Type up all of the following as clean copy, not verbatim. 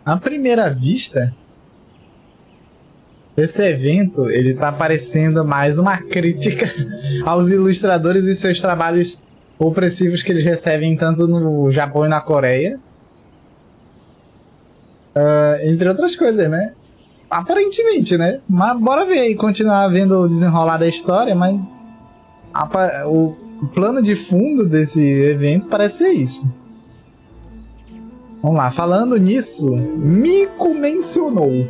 À primeira vista, esse evento, ele tá parecendo mais uma crítica aos ilustradores e seus trabalhos opressivos que eles recebem tanto no Japão e na Coreia. Entre outras coisas, né? Aparentemente, né? Mas bora ver aí, continuar vendo o desenrolar da história, mas o plano de fundo desse evento parece ser isso. Vamos lá, falando nisso, Miko mencionou.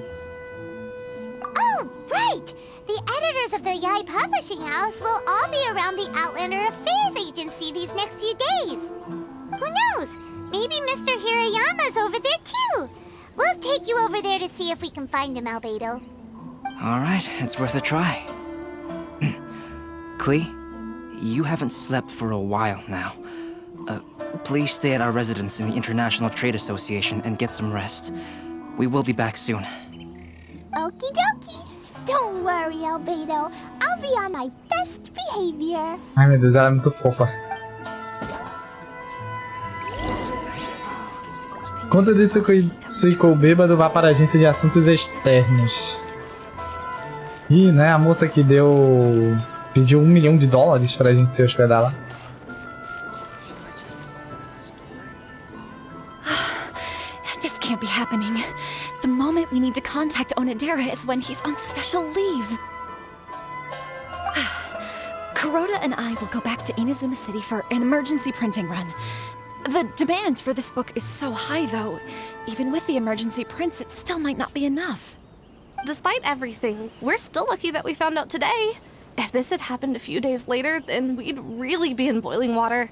Oh, right! The editors of the Yai Publishing House will all be around the Outlander Affairs Agency these next few days. Who knows? Maybe Mr. Hirayama's over there too. We'll take you over there to see if we can find him, Albedo. All right, it's worth a try. Klee, you haven't slept for a while now. Please stay at our residence in the International Trade Association and get some rest. We will be back soon. Okie dokie. Don't worry, Albedo. I'll be on my best behavior. Ai meu Deus, ela é muito fofa. Enquanto disso, ficou bêbado, vá para a agência de assuntos externos. Ih, né? A moça que pediu $1 milhão pra gente se hospedar lá. This can't be happening. The moment we need to contact Onodera is when he's on special leave. Kuroda and I will go back to Inazuma City for an emergency printing run. The demand for this book is so high, though. Even with the emergency prints, it still might not be enough. Despite everything, we're still lucky that we found out today. If this had happened a few days later, then we'd really be in boiling water.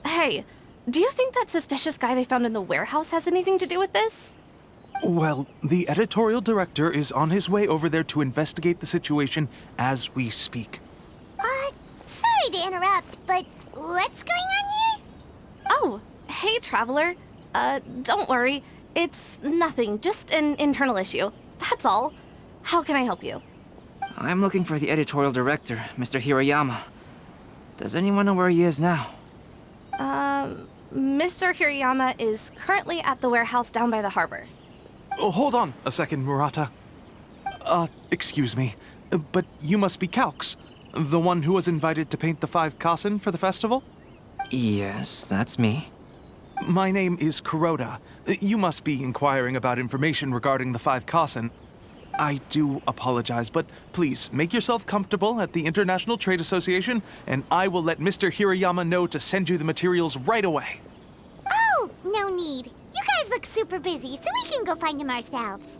Hey, do you think that suspicious guy they found in the warehouse has anything to do with this? Well, the editorial director is on his way over there to investigate the situation as we speak. Sorry to interrupt, but what's going on here? Oh, hey, Traveler. Don't worry. It's nothing, just an internal issue. That's all. How can I help you? I'm looking for the editorial director, Mr. Hirayama. Does anyone know where he is now? Mr. Hirayama is currently at the warehouse down by the harbor. Oh, hold on a second, Murata. Excuse me, but you must be Calx, the one who was invited to paint the 5 Kaisen for the festival? Yes, that's me. My name is Kuroda. You must be inquiring about information regarding the 5 Kaisen. I do apologize, but please make yourself comfortable at the International Trade Association, and I will let Mr. Hirayama know to send you the materials right away. Oh, no need. You guys look super busy, so we can go find him ourselves.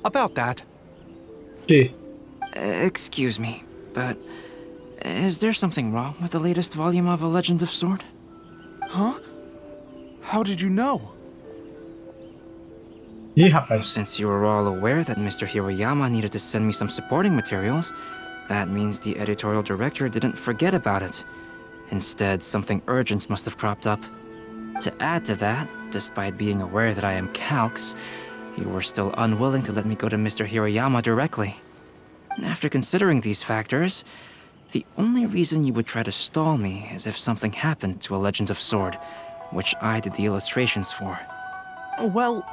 About that. Que? Excuse me, but is there something wrong with the latest volume of A Legend of Sword? Huh? How did you know? Ih, rapaz. Since you were all aware that Mr. Hirayama needed to send me some supporting materials, that means the editorial director didn't forget about it. Instead, something urgent must have cropped up. To add to that, despite being aware that I am Calx, you were still unwilling to let me go to Mr. Hirayama directly. After considering these factors, the only reason you would try to stall me is if something happened to A Legend of Sword, which I did the illustrations for. Well,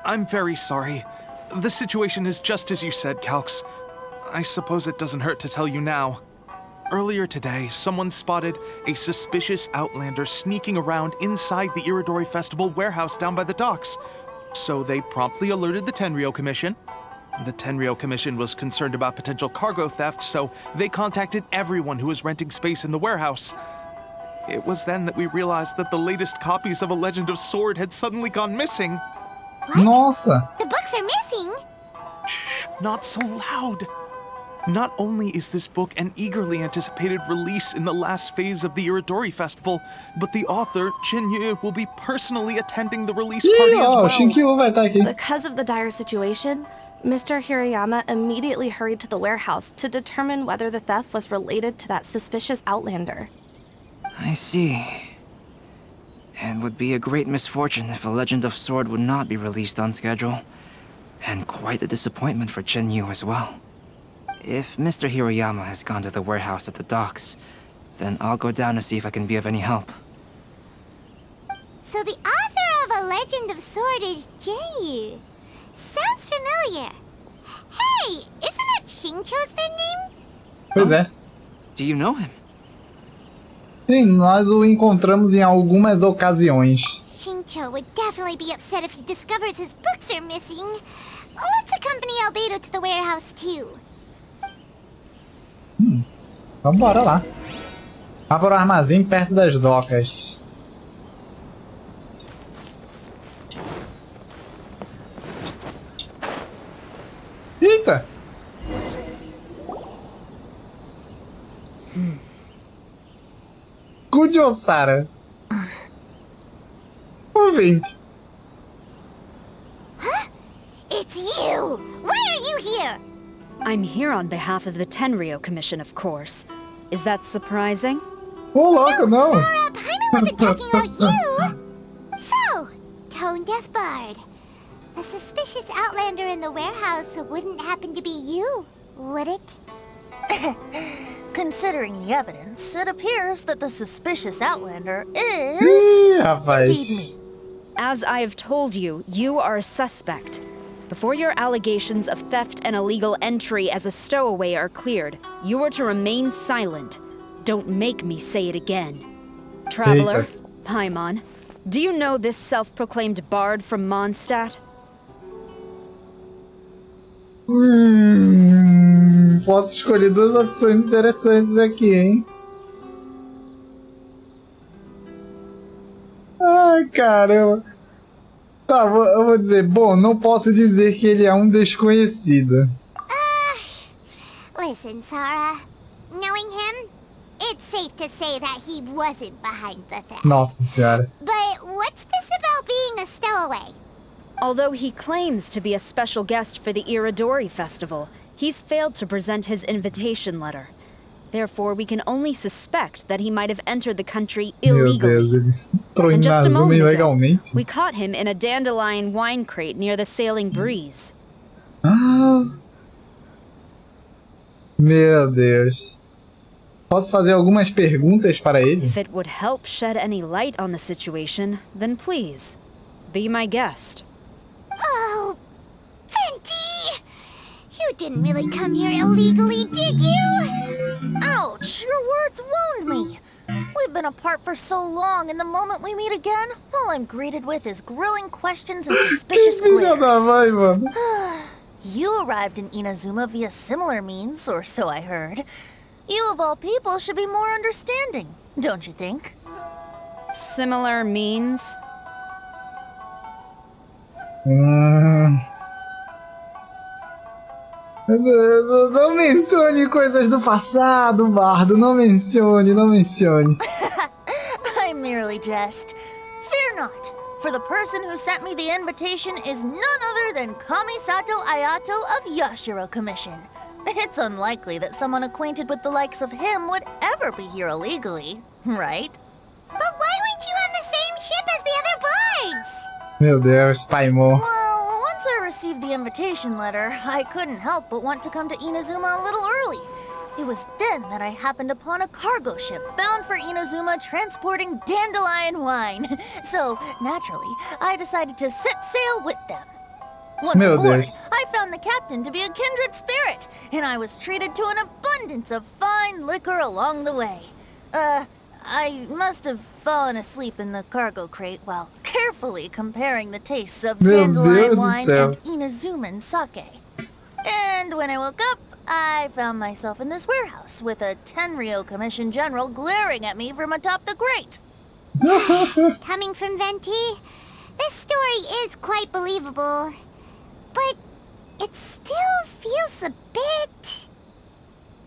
I'm very sorry. The situation is just as you said, Calx. I suppose it doesn't hurt to tell you now. Earlier today, someone spotted a suspicious outlander sneaking around inside the Iridori Festival warehouse down by the docks. So they promptly alerted the Tenryou Commission. The Tenryou Commission was concerned about potential cargo theft, so they contacted everyone who was renting space in the warehouse. It was then that we realized that the latest copies of A Legend of Sword had suddenly gone missing. What? Nossa! The books are missing? Shh, not so loud. Not only is this book an eagerly anticipated release in the last phase of the Iridori Festival, but the author, Shinyu, will be personally attending the release party as Ó, o well. Shinkyu vai estar aqui. Because of the dire situation, Mr. Hirayama immediately hurried to the warehouse to determine whether the theft was related to that suspicious outlander. I see. It would be a great misfortune if A Legend of Sword would not be released on schedule. And quite a disappointment for Chen Yu as well. If Mr. Hirayama has gone to the warehouse at the docks, Then I'll go down to see if I can be of any help. So the author of A Legend of Sword is Jayu. Sounds familiar. Hey, isn't that Shincho's pen name? Pois é. Do you know him? Sim, nós o encontramos em algumas ocasiões. Shincho would definitely be upset if he discovers his books are missing. Let's accompany Albedo to the warehouse too. Vamos bora lá. Vá para o armazém perto das docas. Eita! Kujo-sara. Ouvinte. It's you! Why are you here? I'm here on behalf of the Tenryou Commission, of course. Is that surprising? Ô, louco, não! Sora, Paimon wasn't talking about you! So, Tone Deaf Bard. The suspicious outlander in the warehouse wouldn't happen to be you, would it? Considering the evidence, it appears that the suspicious outlander is Ih, rapaz. indeed me. As I have told you, you are a suspect. Before your allegations of theft and illegal entry as a stowaway are cleared, you are to remain silent. Don't make me say it again. Traveler, Paimon, do you know this self-proclaimed bard from Mondstadt? Posso escolher duas opções interessantes aqui, hein? Ai, caramba. Tá, eu vou dizer, bom, não posso dizer que ele é um desconhecido. Listen, Sora. Knowing him, it's safe to say that he wasn't behind the theft. Nossa senhora. But what's this about being a stowaway? Although he claims to be a special guest for the Iridori Festival, he's failed to present his invitation letter. Therefore, we can only suspect that he might have entered the country Meu illegally. Deus, ele entrou em And just a Inazuma moment ago, ilegalmente. we caught him in a dandelion wine crate near the Sailing Breeze. Ah. Meu Deus. Posso fazer algumas perguntas para ele? If it would help shed any light on the situation, then please, be my guest. Oh, Venti! You didn't really come here illegally, did you? Ouch! Your words wound me. We've been apart for so long, and the moment we meet again, all I'm greeted with is grilling questions and suspicious Que filha da glares. mãe, mano. You arrived in Inazuma via similar means, or so I heard. You of all people should be more understanding, don't you think? Similar means? Não mencione coisas do passado, Bardo. Não mencione, não mencione. I merely jest. Fear not, for the person who sent me the invitation is none other than Kamisato Ayato of Yashiro Commission. It's unlikely that someone acquainted with the likes of him would ever be here illegally, right? But why weren't you on the same ship as the other bards? Meu Deus, Paimon. Well, once I received the invitation letter, I couldn't help but want to come to Inazuma a little early. It was then that I happened upon a cargo ship bound for Inazuma transporting dandelion wine. So, naturally, I decided to set sail with them. Once Meu aboard, Deus. I found the captain to be a kindred spirit, and I was treated to an abundance of fine liquor along the way. I must have fallen asleep in the cargo crate while carefully comparing the tastes of Meu dandelion Deus do wine céu. and Inazuman sake. And when I woke up, I found myself in this warehouse with a Tenryou Commission general glaring at me from atop the grate. Coming from Venti, this story is quite believable. But it still feels a bit...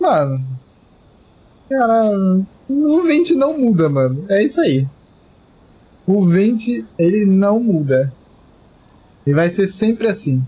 Mano. Cara, o Venti não muda, mano. É isso aí. O Venti, ele não muda. Ele vai ser sempre assim.